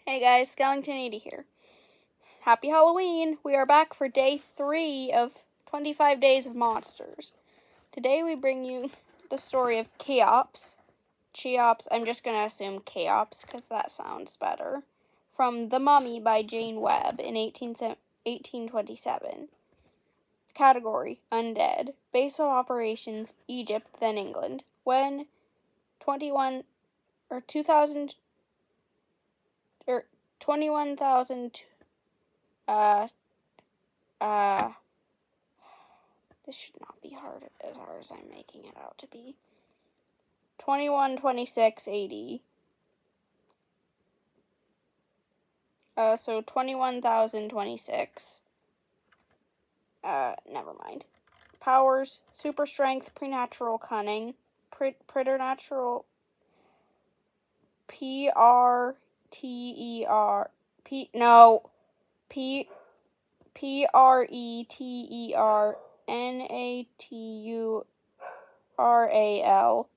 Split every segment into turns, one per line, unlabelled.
Hey guys, Skellington80 here. Happy Halloween! We are back for day 3 of 25 Days of Monsters. Today we bring you the story of Cheops. I'm just going to assume Cheops because that sounds better. From The Mummy by Jane Webb in 1827. Category, undead. Base of operations, Egypt, then England. When 21,000 this should not be as hard as I'm making it out to be. 2126 AD. So 21,026. Never mind. Powers, super strength, preternatural cunning, preternatural, preternatural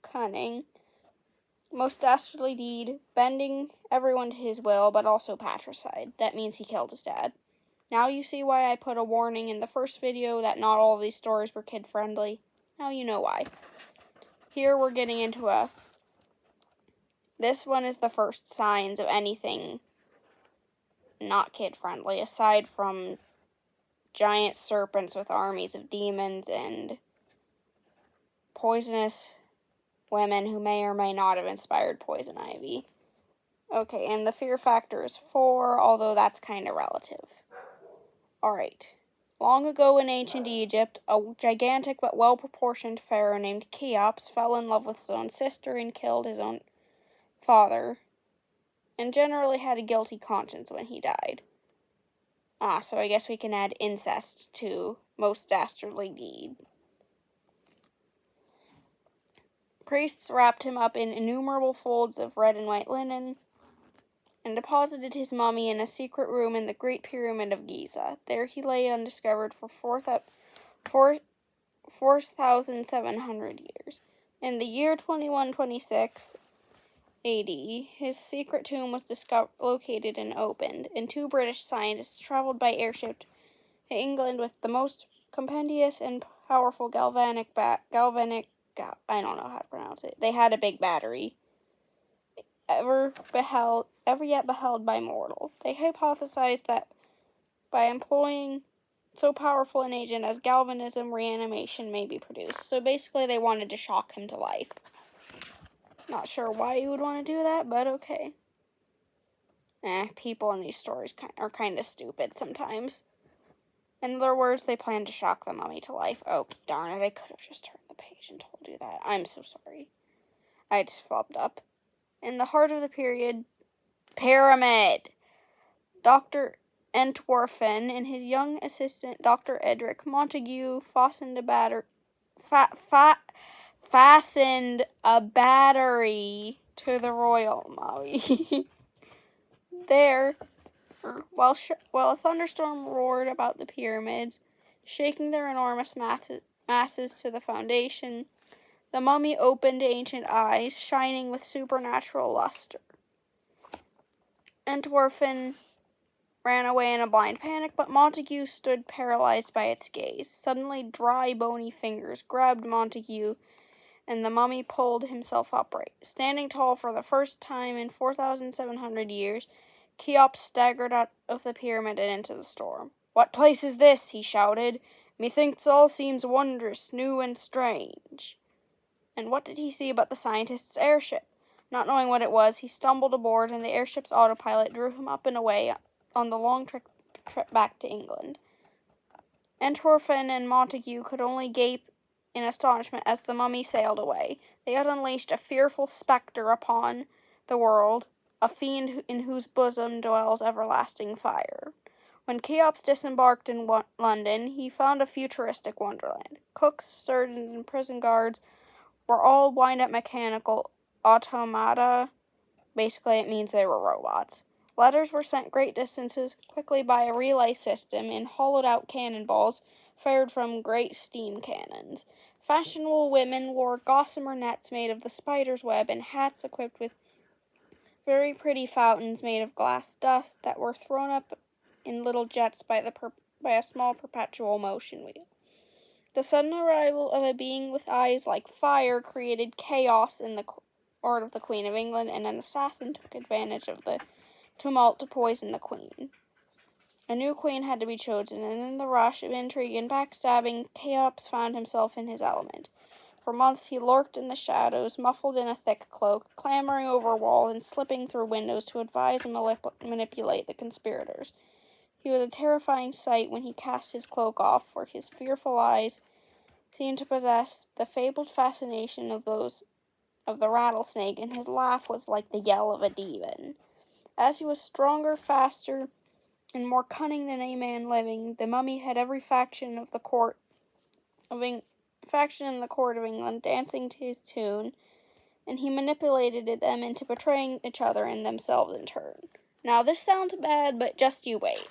cunning. Most dastardly deed, bending everyone to his will, but also patricide. That means he killed his dad. Now you see why I put a warning in the first video that not all of these stories were kid-friendly. Now you know why. Here we're getting into this one is the first signs of anything not kid-friendly, aside from giant serpents with armies of demons and poisonous women who may or may not have inspired poison ivy. Okay, and the fear factor is 4, although that's kind of relative. Alright. Long ago in ancient Egypt, a gigantic but well-proportioned pharaoh named Cheops fell in love with his own sister and killed his own father, and generally had a guilty conscience when he died. So I guess we can add incest to most dastardly deed. Priests wrapped him up in innumerable folds of red and white linen and deposited his mummy in a secret room in the Great Pyramid of Giza. There he lay undiscovered for 4,700 years. In the year 2126 AD, his secret tomb was located and opened, and 2 British scientists traveled by airship to England with the most compendious and powerful galvanic I don't know how to pronounce it. They had a big battery. Ever yet beheld by mortal. They hypothesized that by employing so powerful an agent as galvanism, reanimation may be produced. So basically they wanted to shock him to life. Not sure why you would want to do that, but okay. People in these stories are kind of stupid sometimes. In other words, they plan to shock the mummy to life. Oh, darn it, I could have just turned the page and told you that. I'm so sorry. I just flopped up. In the heart of the pyramid, Dr. Entwerfen and his young assistant, Dr. Edric Montague, fastened a battery to the royal mummy. There, while a thunderstorm roared about the pyramids, shaking their enormous masses to the foundation, the mummy opened ancient eyes, shining with supernatural luster. Entwerfen ran away in a blind panic, but Montague stood paralyzed by its gaze. Suddenly, dry, bony fingers grabbed Montague, and the mummy pulled himself upright. Standing tall for the first time in 4,700 years, Cheops staggered out of the pyramid and into the storm. "What place is this?" he shouted. "Methinks all seems wondrous, new, and strange." And what did he see but the scientist's airship? Not knowing what it was, he stumbled aboard, and the airship's autopilot drew him up and away on the long trip back to England. Entwerfen and Montague could only gape in astonishment as the mummy sailed away. They had unleashed a fearful spectre upon the world, a fiend in whose bosom dwells everlasting fire. When Cheops disembarked in London, he found a futuristic wonderland. Cooks, surgeons, and prison guards were all wind-up mechanical automata. Basically, it means they were robots. Letters were sent great distances quickly by a relay system in hollowed-out cannonballs fired from great steam cannons. Fashionable women wore gossamer nets made of the spider's web and hats equipped with very pretty fountains made of glass dust that were thrown up in little jets by a small perpetual motion wheel. The sudden arrival of a being with eyes like fire created chaos in the court of the Queen of England, and an assassin took advantage of the tumult to poison the Queen. A new queen had to be chosen, and in the rush of intrigue and backstabbing, Cheops found himself in his element. For months he lurked in the shadows, muffled in a thick cloak, clambering over walls and slipping through windows to advise and manipulate the conspirators. He was a terrifying sight when he cast his cloak off, for his fearful eyes seemed to possess the fabled fascination of those of the rattlesnake, and his laugh was like the yell of a demon. As he was stronger, faster, and more cunning than a man living, the mummy had every faction in the court of England dancing to his tune, and he manipulated them into betraying each other and themselves in turn. Now, this sounds bad, but just you wait.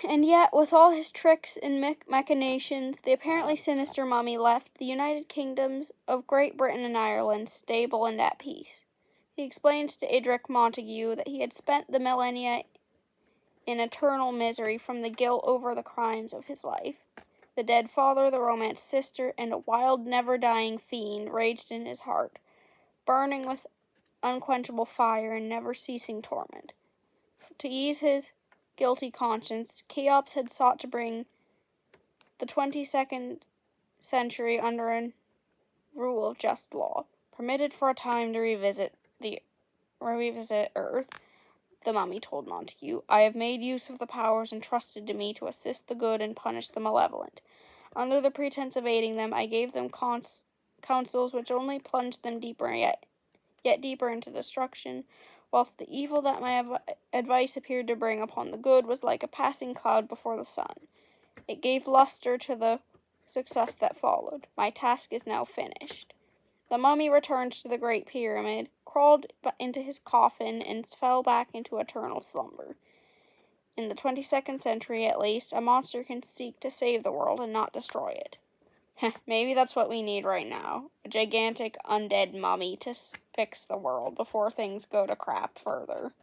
And yet, with all his tricks and machinations, the apparently sinister mummy left the United Kingdoms of Great Britain and Ireland stable and at peace. He explained to Idric Montague that he had spent the millennia in eternal misery from the guilt over the crimes of his life. The dead father, the romanced sister, and a wild, never-dying fiend raged in his heart, burning with unquenchable fire and never-ceasing torment. To ease his guilty conscience, Cheops had sought to bring the 22nd century under a rule of just law, permitted for a time to revisit Earth. The mummy told Montague, "I have made use of the powers entrusted to me to assist the good and punish the malevolent. Under the pretense of aiding them, I gave them counsels which only plunged them deeper yet deeper into destruction, whilst the evil that my advice appeared to bring upon the good was like a passing cloud before the sun. It gave luster to the success that followed. My task is now finished." The mummy returned to the Great Pyramid, crawled into his coffin, and fell back into eternal slumber. In the 22nd century, at least, a monster can seek to save the world and not destroy it. Maybe that's what we need right now. A gigantic undead mummy to fix the world before things go to crap further.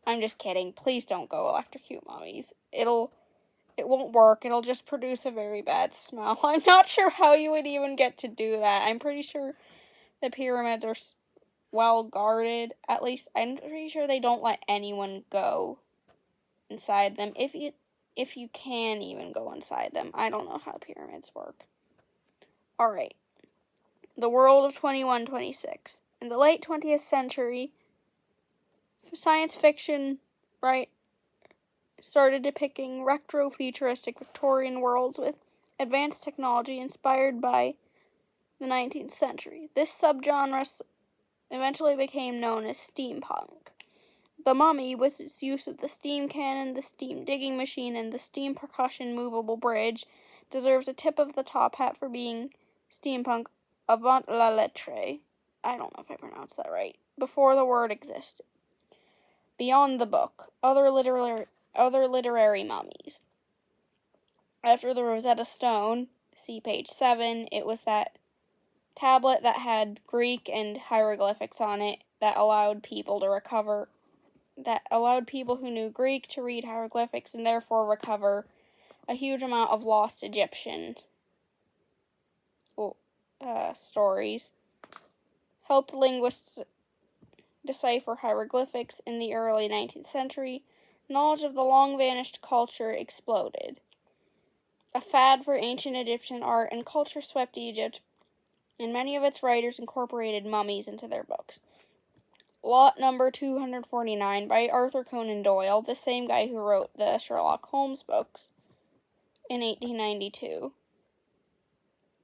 I'm just kidding. Please don't go electrocute mummies. It won't work. It'll just produce a very bad smell. I'm not sure how you would even get to do that. I'm pretty sure the pyramids are well guarded. At least I'm pretty sure they don't let anyone go inside them. If you can even go inside them. I don't know how pyramids work. Alright. The world of 2126. In the late 20th century, science fiction started depicting retro-futuristic Victorian worlds with advanced technology inspired by the 19th century. This subgenre eventually became known as steampunk. The Mummy, with its use of the steam cannon, the steam digging machine, and the steam percussion movable bridge, deserves a tip of the top hat for being steampunk avant la lettre. I don't know if I pronounced that right. Before the word existed. Beyond the book, other literary mummies. After the Rosetta Stone, see page 7, it was that tablet that had Greek and hieroglyphics on it that allowed people who knew Greek to read hieroglyphics and therefore recover a huge amount of lost Egyptian stories. Helped linguists decipher hieroglyphics in the early 19th century. Knowledge of the long-vanished culture exploded. A fad for ancient Egyptian art and culture swept Egypt, and many of its writers incorporated mummies into their books. Lot number 249 by Arthur Conan Doyle, the same guy who wrote the Sherlock Holmes books, in 1892.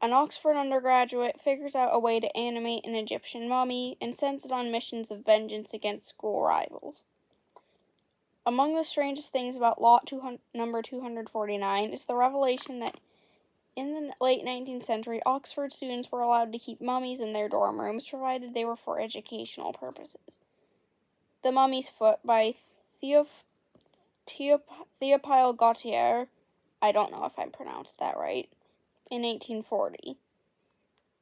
An Oxford undergraduate figures out a way to animate an Egyptian mummy and sends it on missions of vengeance against school rivals. Among the strangest things about lot number 249 is the revelation that in the late 19th century, Oxford students were allowed to keep mummies in their dorm rooms, provided they were for educational purposes. The Mummy's Foot by Théophile Gautier, I don't know if I pronounced that right, in 1840.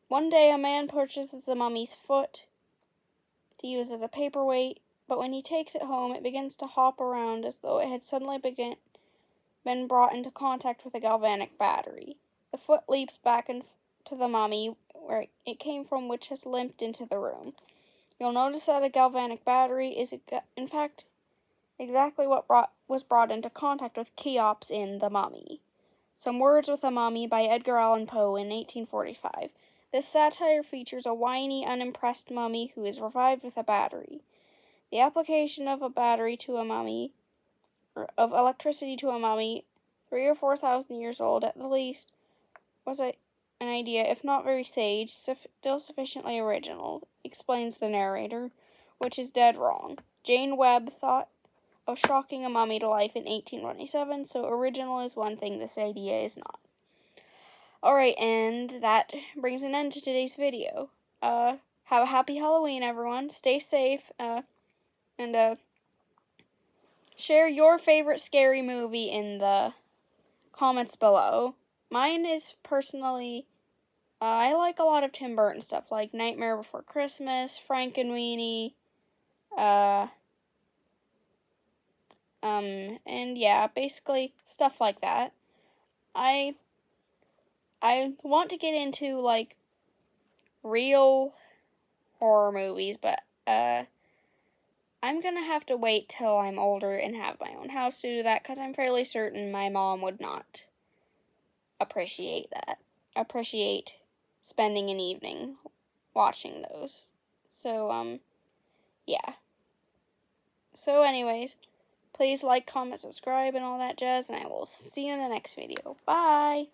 One day a man purchases a mummy's foot to use as a paperweight, but when he takes it home, it begins to hop around as though it had suddenly been brought into contact with a galvanic battery. The foot leaps back to the mummy where it came from, which has limped into the room. You'll notice that a galvanic battery is, in fact, exactly what was brought into contact with Cheops in The Mummy. Some Words with a Mummy by Edgar Allan Poe in 1845. This satire features a whiny, unimpressed mummy who is revived with a battery. The application of a battery to a mummy, or of electricity to a mummy, 3,000 or 4,000 years old at the least, was an idea, if not very sage, still sufficiently original, explains the narrator, which is dead wrong. Jane Webb thought of shocking a mummy to life in 1827, so original is one thing, this idea is not. Alright, and that brings an end to today's video. Have a happy Halloween, everyone. Stay safe, and share your favorite scary movie in the comments below. Mine is personally, I like a lot of Tim Burton stuff, like Nightmare Before Christmas, Frankenweenie, and yeah, basically stuff like that. I want to get into, like, real horror movies, but, I'm gonna have to wait till I'm older and have my own house to do that, because I'm fairly certain my mom would not appreciate spending an evening watching those. So, yeah. So anyways, please like, comment, subscribe, and all that jazz, and I will see you in the next video. Bye!